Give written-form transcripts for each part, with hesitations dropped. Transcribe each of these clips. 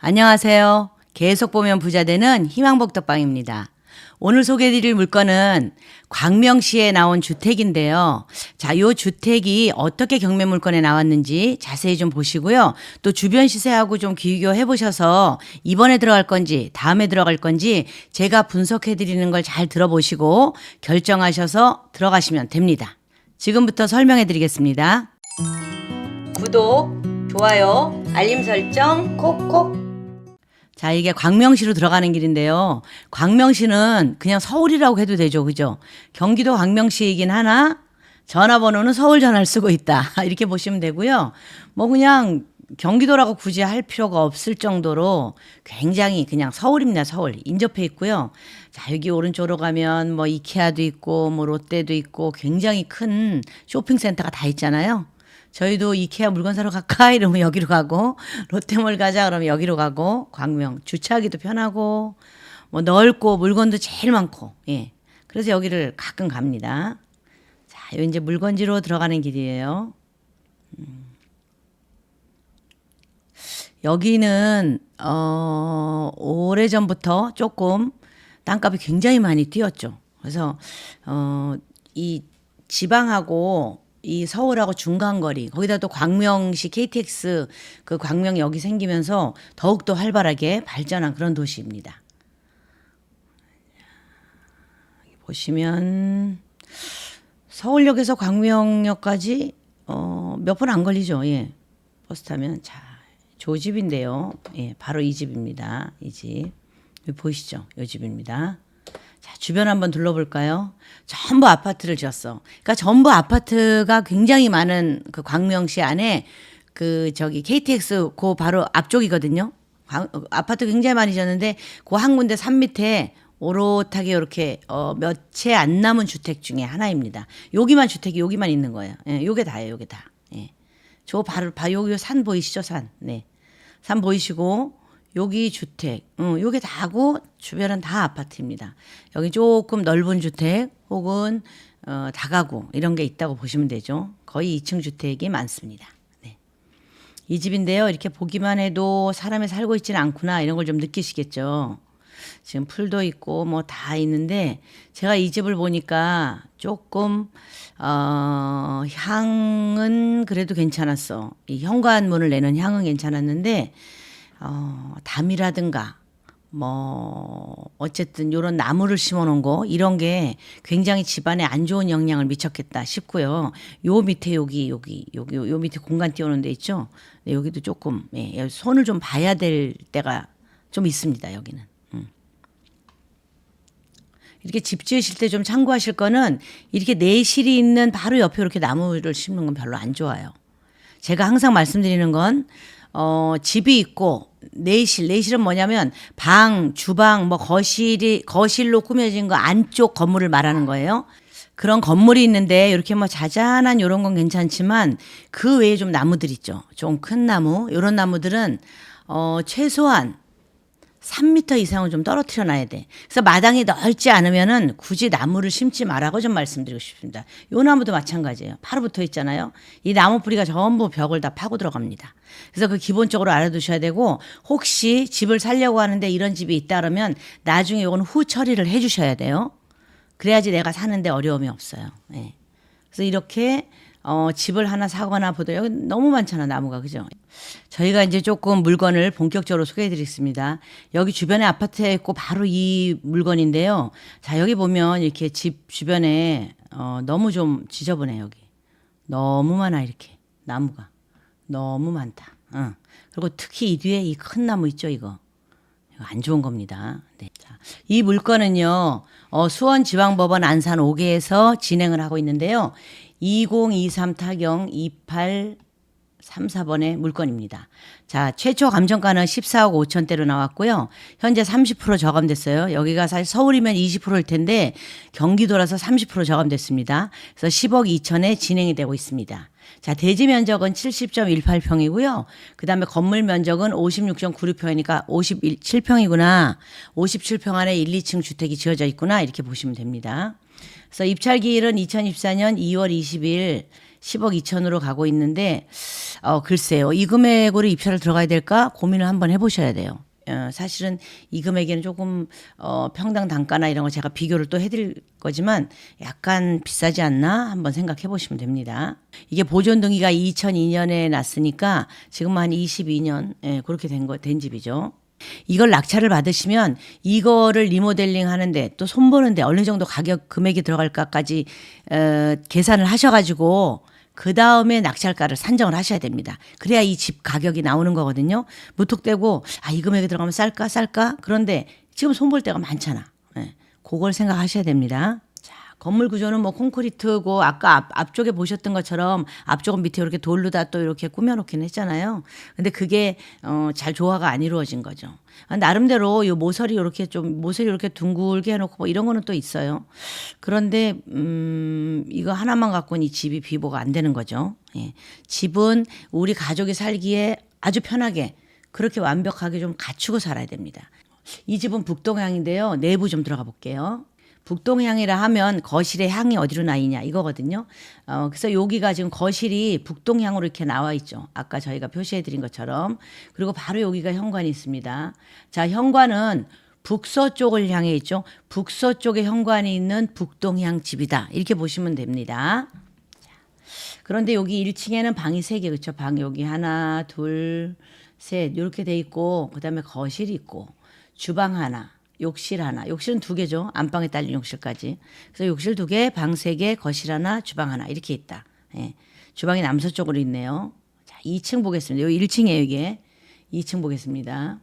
안녕하세요. 계속 보면 부자 되는 희망복덕방입니다. 오늘 소개해드릴 물건은 광명시에 나온 주택인데요. 자, 요 주택이 어떻게 경매 물건에 나왔는지 자세히 좀 보시고요. 또 주변 시세하고 좀 비교해 보셔서 이번에 들어갈 건지 다음에 들어갈 건지 제가 분석해 드리는 걸 잘 들어보시고 결정하셔서 들어가시면 됩니다. 지금부터 설명해 드리겠습니다. 구독, 좋아요, 알림 설정 콕콕. 자, 이게 광명시로 들어가는 길인데요. 광명시는 그냥 서울이라고 해도 되죠. 그죠? 경기도 광명시이긴 하나 전화번호는 서울 전화를 쓰고 있다. 이렇게 보시면 되고요. 뭐 그냥 경기도라고 굳이 할 필요가 없을 정도로 굉장히 그냥 서울입니다. 서울. 인접해 있고요. 자, 여기 오른쪽으로 가면 뭐 이케아도 있고 뭐 롯데도 있고 굉장히 큰 쇼핑센터가 다 있잖아요. 저희도 이케아 물건 사러 갈까? 이러면 여기로 가고, 롯데몰 가자 그러면 여기로 가고, 광명 주차하기도 편하고, 뭐 넓고 물건도 제일 많고, 예. 그래서 여기를 가끔 갑니다. 자, 요 이제 물건지로 들어가는 길이에요. 여기는 오래전부터 조금 땅값이 굉장히 많이 뛰었죠. 그래서 이 지방하고 이 서울하고 중간거리 거기다 또 광명시 KTX 그 광명역이 생기면서 더욱더 활발하게 발전한 그런 도시입니다. 여기 보시면 서울역에서 광명역까지 몇 분 안 걸리죠. 예. 버스 타면 자, 조집인데요. 예, 바로 이 집입니다. 이 집. 여기 보이시죠? 이 집입니다. 자, 주변 한번 둘러볼까요? 전부 아파트를 지었어. 그러니까 전부 아파트가 굉장히 많은 그 광명시 안에 그 저기 KTX 그 바로 앞쪽이거든요. 아파트 굉장히 많이 지었는데 그 한 군데 산 밑에 오롯하게 이렇게 몇 채 안 남은 주택 중에 하나입니다. 여기만 주택이 여기만 있는 거예요. 예, 요게 다예요. 요게 다. 예. 저 바로 여기 산 보이시죠? 산. 네. 산 보이시고 여기 주택, 요게 다고 주변은 다 아파트입니다. 여기 조금 넓은 주택 혹은 다가구 이런 게 있다고 보시면 되죠. 거의 2층 주택이 많습니다. 네. 이 집인데요. 이렇게 보기만 해도 사람이 살고 있지는 않구나 이런 걸 좀 느끼시겠죠. 지금 풀도 있고 뭐 다 있는데 제가 이 집을 보니까 조금 향은 그래도 괜찮았어. 이 현관문을 내는 향은 괜찮았는데 담이라든가 뭐 어쨌든 요런 나무를 심어 놓은 거 이런 게 굉장히 집안에 안 좋은 영향을 미쳤겠다 싶고요. 요 밑에 요 밑에 공간 띄우는 데 있죠. 네, 여기도 조금 예, 손을 좀 봐야 될 때가 좀 있습니다. 여기는. 이렇게 집 지으실 때 좀 참고하실 거는 이렇게 내실이 있는 바로 옆에 이렇게 나무를 심는 건 별로 안 좋아요. 제가 항상 말씀드리는 건 집이 있고 내실은 뭐냐면 방, 주방, 뭐 거실로 꾸며진 거 안쪽 건물을 말하는 거예요. 그런 건물이 있는데 이렇게 뭐 자잘한 이런 건 괜찮지만 그 외에 좀 나무들 있죠. 좀 큰 나무, 이런 나무들은 최소한 3m 이상은 좀 떨어뜨려 놔야 돼. 그래서 마당이 넓지 않으면은 굳이 나무를 심지 말라고 좀 말씀드리고 싶습니다. 요 나무도 마찬가지예요. 바로 붙어 있잖아요. 이 나무 뿌리가 전부 벽을 다 파고 들어갑니다. 그래서 그 기본적으로 알아두셔야 되고 혹시 집을 살려고 하는데 이런 집이 있다 그러면 나중에 요건 후 처리를 해 주셔야 돼요. 그래야지 내가 사는데 어려움이 없어요. 예. 그래서 이렇게 집을 하나 사거나 보다 여기 너무 많잖아 나무가 그죠? 저희가 이제 조금 물건을 본격적으로 소개해드리겠습니다. 여기 주변에 아파트에 있고 바로 이 물건인데요. 자 여기 보면 이렇게 집 주변에 너무 좀 지저분해 여기. 너무 많아 이렇게 나무가 너무 많다. 그리고 특히 이 뒤에 이 큰 나무 있죠 이거 안 좋은 겁니다. 네. 자, 이 물건은요 수원지방법원 안산 5개에서 진행을 하고 있는데요. 2023 타경 2834번의 물건입니다. 자, 최초 감정가는 14억 5천대로 나왔고요. 현재 30% 저감됐어요. 여기가 사실 서울이면 20%일 텐데 경기도라서 30% 저감됐습니다. 그래서 10억 2천에 진행이 되고 있습니다. 자, 대지 면적은 70.18평이고요. 그 다음에 건물 면적은 56.96평이니까 57평이구나. 57평 안에 1, 2층 주택이 지어져 있구나. 이렇게 보시면 됩니다. 그래서 입찰기일은 2024년 2월 20일 10억 2천으로 가고 있는데 글쎄요. 이 금액으로 입찰을 들어가야 될까 고민을 한번 해보셔야 돼요. 사실은 이 금액에는 조금 평당 단가나 이런 거 제가 비교를 또 해드릴 거지만 약간 비싸지 않나 한번 생각해 보시면 됩니다. 이게 보존 등기가 2002년에 났으니까 지금 한 22년 그렇게 된 집이죠. 이걸 낙찰을 받으시면 이거를 리모델링 하는데 또 손보는데 어느 정도 가격 금액이 들어갈까까지 계산을 하셔가지고 그 다음에 낙찰가를 산정을 하셔야 됩니다. 그래야 이 집 가격이 나오는 거거든요. 무턱대고 이 금액에 들어가면 쌀까? 그런데 지금 손볼 데가 많잖아. 그걸 생각하셔야 됩니다. 자, 건물 구조는 뭐 콘크리트고 아까 앞쪽에 보셨던 것처럼 앞쪽은 밑에 이렇게 돌로 다 또 이렇게 꾸며놓긴 했잖아요. 근데 그게 잘 조화가 안 이루어진 거죠. 나름대로 요 모서리 이렇게 둥글게 해놓고 뭐 이런 거는 또 있어요. 그런데 이거 하나만 갖고는 이 집이 비보가 안 되는 거죠. 예. 집은 우리 가족이 살기에 아주 편하게 그렇게 완벽하게 좀 갖추고 살아야 됩니다. 이 집은 북동향인데요. 내부 좀 들어가 볼게요. 북동향이라 하면 거실의 향이 어디로 나이냐 이거거든요. 그래서 여기가 지금 거실이 북동향으로 이렇게 나와 있죠. 아까 저희가 표시해 드린 것처럼. 그리고 바로 여기가 현관이 있습니다. 자, 현관은 북서쪽을 향해 있죠. 북서쪽에 현관이 있는 북동향 집이다. 이렇게 보시면 됩니다. 자, 그런데 여기 1층에는 방이 3개 그렇죠. 방 여기 하나, 둘, 셋 이렇게 돼 있고 그다음에 거실이 있고 주방 하나. 욕실 하나. 욕실은 2개죠. 안방에 딸린 욕실까지. 그래서 욕실 2개, 방 3개, 거실 하나, 주방 하나 이렇게 있다. 예. 주방이 남서쪽으로 있네요. 자, 2층 보겠습니다. 여기 1층이에요 이게. 2층 보겠습니다.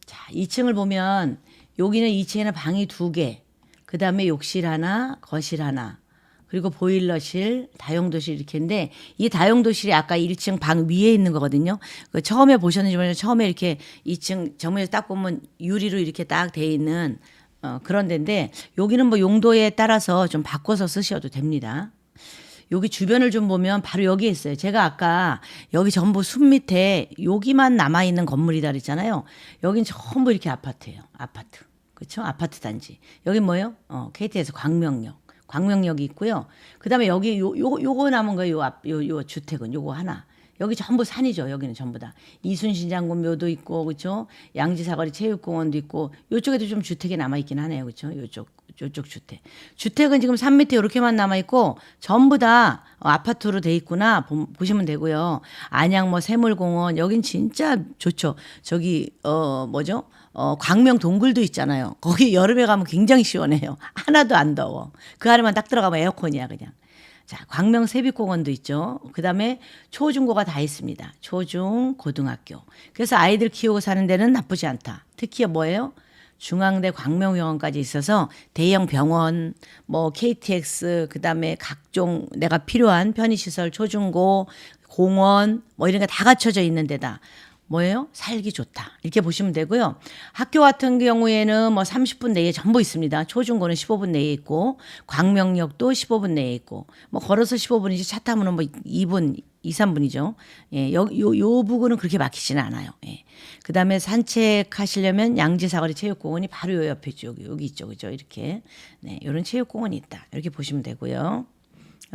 자, 2층을 보면 여기는 2층에는 방이 2개. 그 다음에 욕실 하나, 거실 하나. 그리고 보일러실, 다용도실 이렇게인데 이 다용도실이 아까 1층 방 위에 있는 거거든요. 그 처음에 보셨는지 모르겠는데 처음에 이렇게 2층 정면에서 딱 보면 유리로 이렇게 딱 돼 있는 그런 데인데 여기는 뭐 용도에 따라서 좀 바꿔서 쓰셔도 됩니다. 여기 주변을 좀 보면 바로 여기에 있어요. 제가 아까 여기 전부 숲 밑에 여기만 남아있는 건물이다 그랬잖아요. 여긴 전부 이렇게 아파트예요. 아파트. 그렇죠? 아파트 단지. 여긴 뭐예요? KT에서 광명역이 있고요. 그다음에 여기 요거 남은 거예요. 요 주택은 요거 하나. 여기 전부 산이죠. 여기는 전부 다. 이순신 장군 묘도 있고 그렇죠? 양지사거리 체육공원도 있고 요쪽에도 좀 주택이 남아 있긴 하네요. 그렇죠? 요쪽 주택. 주택은 지금 산 밑에 이렇게만 남아 있고 전부 다 아파트로 돼 있구나 보시면 되고요. 안양 뭐 새물공원 여긴 진짜 좋죠. 저기 뭐죠? 광명 동굴도 있잖아요. 거기 여름에 가면 굉장히 시원해요. 하나도 안 더워. 그 안에만 딱 들어가면 에어컨이야 그냥. 자, 광명 세빛공원도 있죠. 그다음에 초중고가 다 있습니다. 초중 고등학교. 그래서 아이들 키우고 사는 데는 나쁘지 않다. 특히 뭐예요? 중앙대 광명병원까지 있어서 대형 병원, 뭐 KTX, 그다음에 각종 내가 필요한 편의시설, 초중고, 공원 뭐 이런 게 다 갖춰져 있는 데다. 뭐예요? 살기 좋다. 이렇게 보시면 되고요. 학교 같은 경우에는 뭐 30분 내에 전부 있습니다. 초중고는 15분 내에 있고 광명역도 15분 내에 있고 뭐 걸어서 15분이지 차 타면은 뭐 2분, 2, 3분이죠. 예, 요 부근은 그렇게 막히지는 않아요. 예. 그다음에 산책하시려면 양지사거리 체육공원이 바로 요 옆에 있죠. 여기 있죠. 그죠? 이렇게. 네, 이런 체육공원이 있다. 이렇게 보시면 되고요.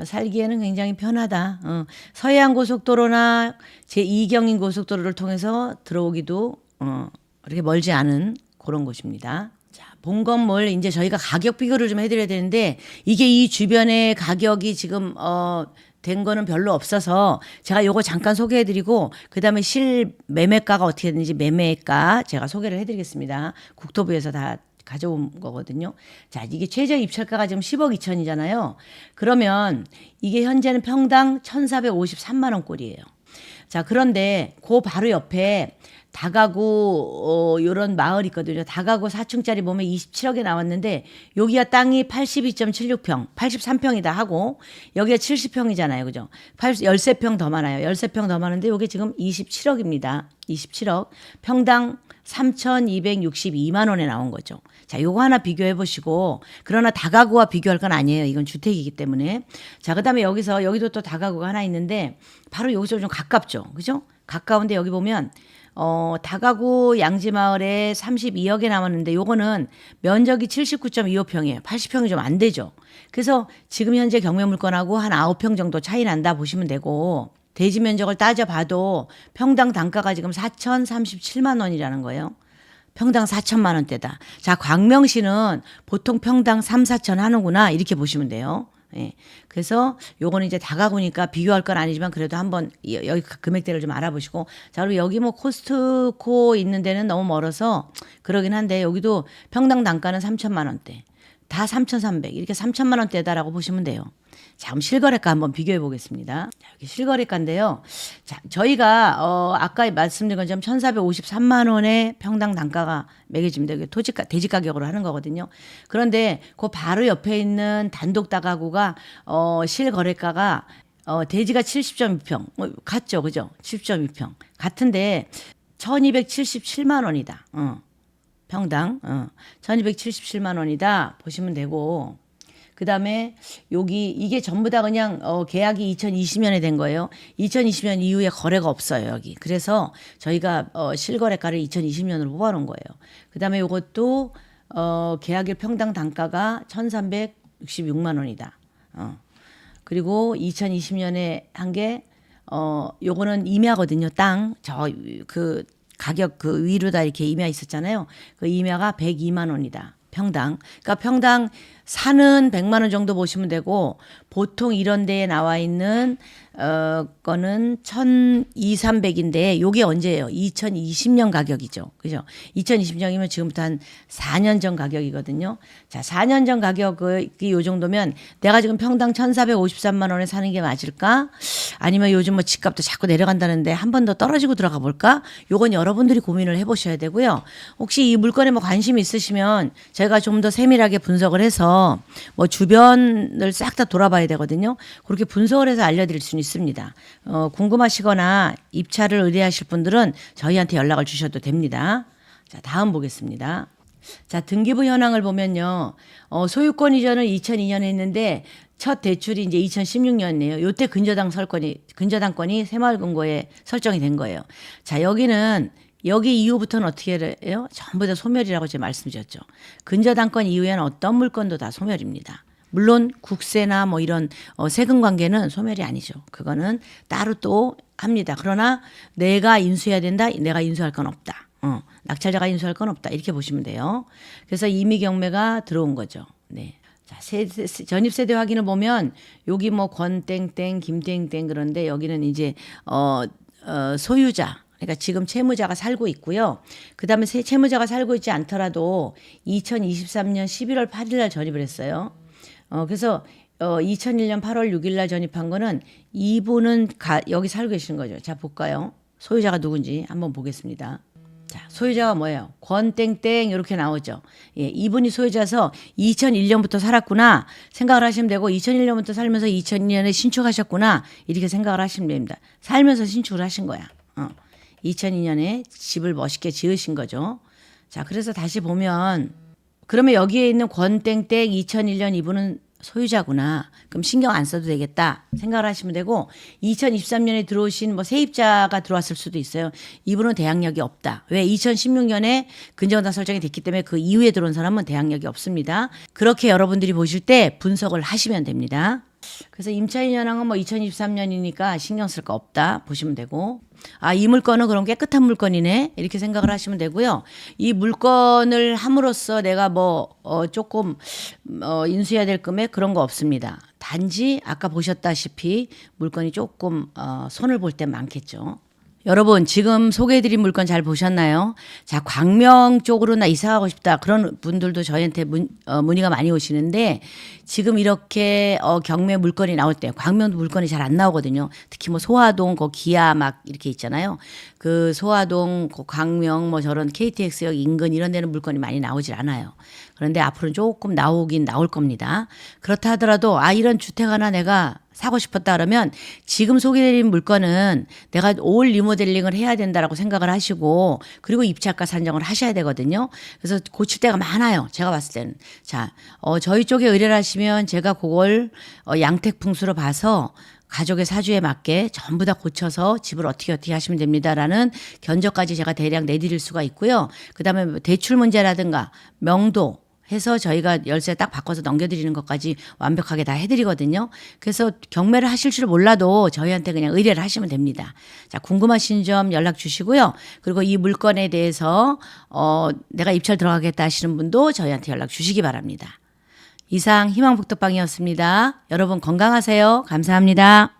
살기에는 굉장히 편하다. 서해안 고속도로나 제2경인 고속도로를 통해서 들어오기도 이렇게 멀지 않은 그런 곳입니다. 자, 본 건물 이제 저희가 가격 비교를 좀 해드려야 되는데 이게 이 주변에 가격이 지금 된 거는 별로 없어서 제가 요거 잠깐 소개해드리고 그다음에 실 매매가가 어떻게 되는지 매매가 제가 소개를 해드리겠습니다. 국토부에서 다 가져온 거거든요. 자, 이게 최저 입찰가가 지금 10억 2천이잖아요. 그러면 이게 현재는 평당 1,453만 원 꼴이에요. 자, 그런데 그 바로 옆에 다가구 요런 마을 있거든요. 다가구 4층짜리 보면 27억에 나왔는데 여기가 땅이 82.76평, 83평이다 하고 여기가 70평이잖아요. 그죠? 13평 더 많아요. 13평 더 많은데 여기 지금 27억입니다. 27억. 평당 3,262만 원에 나온 거죠. 자, 요거 하나 비교해 보시고 그러나 다가구와 비교할 건 아니에요. 이건 주택이기 때문에. 자, 그다음에 여기도 또 다가구가 하나 있는데 바로 여기서 좀 가깝죠. 그죠? 가까운데 여기 보면 다가구 양지마을에 32억에 남았는데 요거는 면적이 79.25평이에요. 80평이 좀 안 되죠. 그래서 지금 현재 경매 물건하고 한 9평 정도 차이 난다 보시면 되고 대지 면적을 따져봐도 평당 단가가 지금 4,037만 원이라는 거예요. 평당 4천만 원대다. 자, 광명시는 보통 평당 3, 4천 하는구나 이렇게 보시면 돼요. 예. 그래서 요거는 이제 다가구니까 비교할 건 아니지만 그래도 한번 여기 금액대를 좀 알아보시고 자, 그리고 여기 뭐 코스트코 있는 데는 너무 멀어서 그러긴 한데 여기도 평당 단가는 3천만 원대. 다 3,300 이렇게 3천만 원대다라고 보시면 돼요. 자, 그럼 실거래가 한번 비교해 보겠습니다. 자, 여기 실거래가인데요. 자, 저희가 아까 말씀드린 것처럼 1,453만 원의 평당 단가가 매겨집니다. 이게 토지가 대지 가격으로 하는 거거든요. 그런데 그 바로 옆에 있는 단독 다가구가 실거래가가 대지가 70.2평 같죠, 그죠? 70.2평 같은데 1,277만 원이다. 평당 1,277만 원이다 보시면 되고 그다음에 여기 이게 전부 다 그냥 계약이 2020년에 된 거예요. 2020년 이후에 거래가 없어요, 여기. 그래서 저희가 실거래가를 2020년으로 뽑아놓은 거예요. 그다음에 이것도 계약일 평당 단가가 1,366만 원이다. 그리고 2020년에 한 게 요거는 임야거든요. 땅. 그 가격 그 위로다 이렇게 임야 있었잖아요. 그 임야가 102만 원이다. 평당. 그러니까 평당 사는 100만 원 정도 보시면 되고 보통 이런 데에 나와 있는 거는 1,200, 300인데 요게 언제예요? 2020년 가격이죠. 그죠? 2020년이면 지금부터 한 4년 전 가격이거든요. 자, 4년 전 가격이 요 정도면 내가 지금 평당 1,453만 원에 사는 게 맞을까? 아니면 요즘 뭐 집값도 자꾸 내려간다는데 한 번 더 떨어지고 들어가 볼까? 요건 여러분들이 고민을 해 보셔야 되고요. 혹시 이 물건에 뭐 관심이 있으시면 제가 좀 더 세밀하게 분석을 해서 뭐 주변을 싹 다 돌아봐야 되거든요. 그렇게 분석을 해서 알려드릴 수는 있습니다. 궁금하시거나 입찰을 의뢰하실 분들은 저희한테 연락을 주셔도 됩니다. 자, 다음 보겠습니다. 자, 등기부 현황을 보면요. 소유권 이전을 2002년에 했는데 첫 대출이 이제 2016년이에요. 요때 근저당권이 새마을금고에 설정이 된 거예요. 자, 여기 이후부터는 어떻게 해요? 전부 다 소멸이라고 제가 말씀드렸죠. 근저당권 이후에는 어떤 물건도 다 소멸입니다. 물론 국세나 뭐 이런 세금 관계는 소멸이 아니죠. 그거는 따로 또 합니다. 그러나 내가 인수해야 된다. 내가 인수할 건 없다. 낙찰자가 인수할 건 없다. 이렇게 보시면 돼요. 그래서 임의 경매가 들어온 거죠. 네. 자, 전입세대 확인을 보면 여기 뭐 권땡땡, 김땡땡 그런데 여기는 이제 소유자. 그러니까 지금 채무자가 살고 있고요. 그다음에 채무자가 살고 있지 않더라도 2023년 11월 8일 날 전입을 했어요. 그래서 2001년 8월 6일 날 전입한 거는 이분은 여기 살고 계시는 거죠. 자, 볼까요? 소유자가 누군지 한번 보겠습니다. 자, 소유자가 뭐예요? 권땡땡 이렇게 나오죠. 예, 이분이 소유자서 2001년부터 살았구나 생각을 하시면 되고 2001년부터 살면서 2002년에 신축하셨구나 이렇게 생각을 하시면 됩니다. 살면서 신축을 하신 거야. 2002년에 집을 멋있게 지으신 거죠. 자, 그래서 다시 보면 그러면 여기에 있는 권땡땡 2001년 이분은 소유자구나. 그럼 신경 안 써도 되겠다 생각을 하시면 되고 2023년에 들어오신 뭐 세입자가 들어왔을 수도 있어요. 이분은 대항력이 없다. 왜? 2016년에 근저당 설정이 됐기 때문에 그 이후에 들어온 사람은 대항력이 없습니다. 그렇게 여러분들이 보실 때 분석을 하시면 됩니다. 그래서 임차인 현황은 뭐 2023년이니까 신경 쓸 거 없다 보시면 되고 이 물건은 그럼 깨끗한 물건이네 이렇게 생각을 하시면 되고요. 이 물건을 함으로써 내가 뭐 조금 인수해야 될 금액 그런 거 없습니다. 단지 아까 보셨다시피 물건이 조금 손을 볼 때 많겠죠. 여러분 지금 소개해드린 물건 잘 보셨나요? 자, 광명 쪽으로 나 이사가고 싶다 그런 분들도 저희한테 문의가 많이 오시는데 지금 이렇게 경매 물건이 나올 때 광명도 물건이 잘 안 나오거든요. 특히 뭐 소화동 그 기아 막 이렇게 있잖아요. 그 소화동 그 광명 뭐 저런 KTX역 인근 이런 데는 물건이 많이 나오질 않아요. 그런데 앞으로는 조금 나오긴 나올 겁니다. 그렇다 하더라도 이런 주택 하나 내가 사고 싶었다 그러면 지금 소개해드린 물건은 내가 올 리모델링을 해야 된다라고 생각을 하시고 그리고 입찰가 산정을 하셔야 되거든요. 그래서 고칠 때가 많아요. 제가 봤을 때는. 자, 저희 쪽에 의뢰를 하시면 제가 그걸 양택풍수로 봐서 가족의 사주에 맞게 전부 다 고쳐서 집을 어떻게 하시면 됩니다라는 견적까지 제가 대략 내드릴 수가 있고요. 그다음에 대출 문제라든가 명도 해서 저희가 열쇠 딱 바꿔서 넘겨드리는 것까지 완벽하게 다 해드리거든요. 그래서 경매를 하실 줄 몰라도 저희한테 그냥 의뢰를 하시면 됩니다. 자, 궁금하신 점 연락 주시고요. 그리고 이 물건에 대해서 내가 입찰 들어가겠다 하시는 분도 저희한테 연락 주시기 바랍니다. 이상 희망복덕방이었습니다. 여러분 건강하세요. 감사합니다.